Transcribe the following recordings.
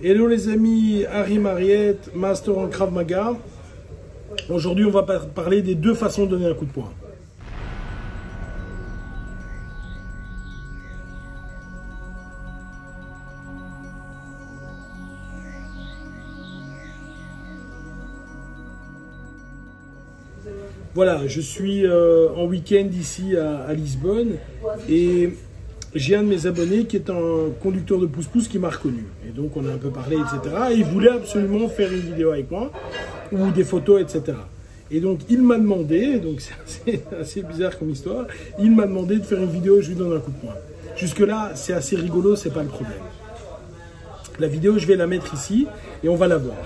Hello les amis, Harry Mariette, master en Krav Maga. Aujourd'hui on va parler des deux façons de donner un coup de poing. Voilà, je suis en week-end ici à Lisbonne et j'ai un de mes abonnés qui est un conducteur de pouce-pouce qui m'a reconnu. Et donc on a un peu parlé, etc. Et il voulait absolument faire une vidéo avec moi, ou des photos, etc. Et donc il m'a demandé, donc c'est assez bizarre comme histoire, il m'a demandé de faire une vidéo et je lui donne un coup de poing. Jusque là, c'est assez rigolo, c'est pas le problème. La vidéo, je vais la mettre ici et on va la voir.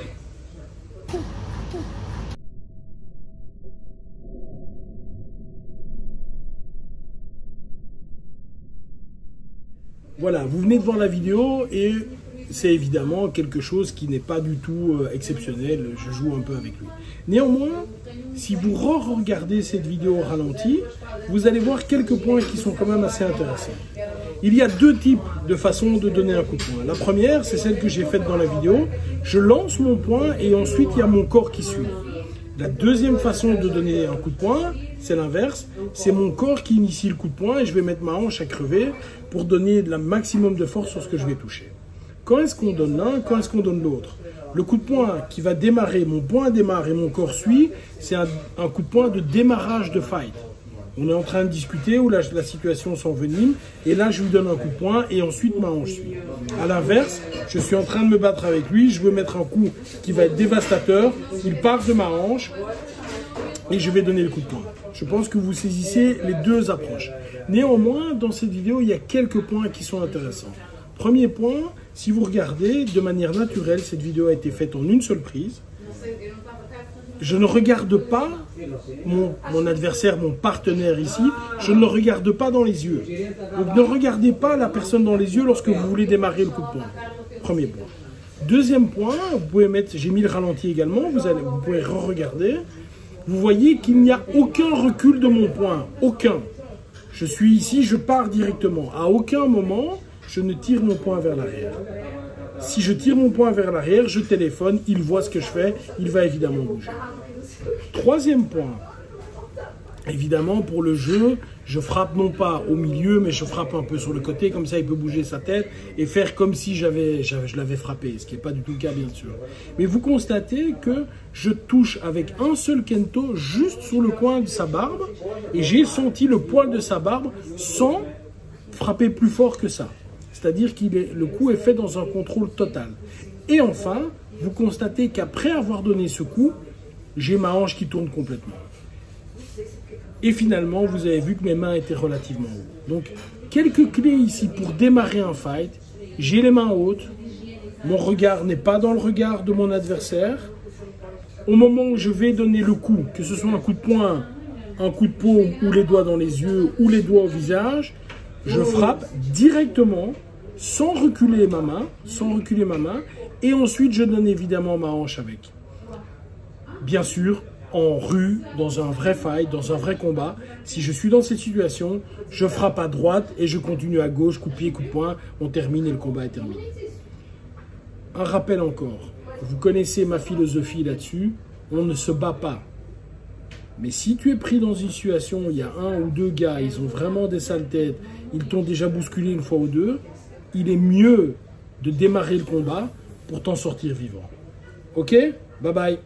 Voilà, vous venez de voir la vidéo et c'est évidemment quelque chose qui n'est pas du tout exceptionnel, je joue un peu avec lui. Néanmoins, si vous regardez cette vidéo au ralenti, vous allez voir quelques points qui sont quand même assez intéressants. Il y a deux types de façons de donner un coup de poing. La première, c'est celle que j'ai faite dans la vidéo. Je lance mon poing et ensuite il y a mon corps qui suit. La deuxième façon de donner un coup de poing, c'est l'inverse. C'est mon corps qui initie le coup de poing et je vais mettre ma hanche à crever pour donner le maximum de force sur ce que je vais toucher. Quand est-ce qu'on donne l'un, quand est-ce qu'on donne l'autre? Le coup de poing qui va démarrer, mon poing démarre et mon corps suit, c'est un coup de poing de démarrage de fight. On est en train de discuter où la situation s'envenime et là je lui donne un coup de poing et ensuite ma hanche suit. A l'inverse, je suis en train de me battre avec lui, je veux mettre un coup qui va être dévastateur, il part de ma hanche et je vais donner le coup de poing. Je pense que vous saisissez les deux approches. Néanmoins, dans cette vidéo, il y a quelques points qui sont intéressants. Premier point, si vous regardez, de manière naturelle, cette vidéo a été faite en une seule prise. Je ne regarde pas mon adversaire, mon partenaire ici, je ne le regarde pas dans les yeux. Donc ne regardez pas la personne dans les yeux lorsque vous voulez démarrer le coup de poing. Premier point. Deuxième point, vous pouvez mettre, j'ai mis le ralenti également, vous pouvez re-regarder. Vous voyez qu'il n'y a aucun recul de mon poing, aucun. Je suis ici, je pars directement. À aucun moment, je ne tire mon poing vers l'arrière. Si je tire mon poing vers l'arrière, je téléphone, il voit ce que je fais, il va évidemment bouger. Troisième point, évidemment pour le jeu, je frappe non pas au milieu, mais je frappe un peu sur le côté, comme ça il peut bouger sa tête et faire comme si je l'avais frappé, ce qui n'est pas du tout le cas bien sûr. Mais vous constatez que je touche avec un seul kento juste sur le coin de sa barbe et j'ai senti le poil de sa barbe sans frapper plus fort que ça. C'est-à-dire que le coup est fait dans un contrôle total. Et enfin, vous constatez qu'après avoir donné ce coup, j'ai ma hanche qui tourne complètement. Et finalement, vous avez vu que mes mains étaient relativement hautes. Donc, quelques clés ici pour démarrer un fight. J'ai les mains hautes. Mon regard n'est pas dans le regard de mon adversaire. Au moment où je vais donner le coup, que ce soit un coup de poing, un coup de paume, ou les doigts dans les yeux, ou les doigts au visage, je frappe directement, sans reculer ma main, et ensuite je donne évidemment ma hanche avec. Bien sûr, en rue, dans un vrai fight, dans un vrai combat, si je suis dans cette situation, je frappe à droite et je continue à gauche, coup de pied, coup de poing, on termine et le combat est terminé. Un rappel encore, vous connaissez ma philosophie là-dessus, on ne se bat pas. Mais si tu es pris dans une situation où il y a un ou deux gars, ils ont vraiment des sales têtes, ils t'ont déjà bousculé une fois ou deux, il est mieux de démarrer le combat pour t'en sortir vivant. Ok? Bye bye.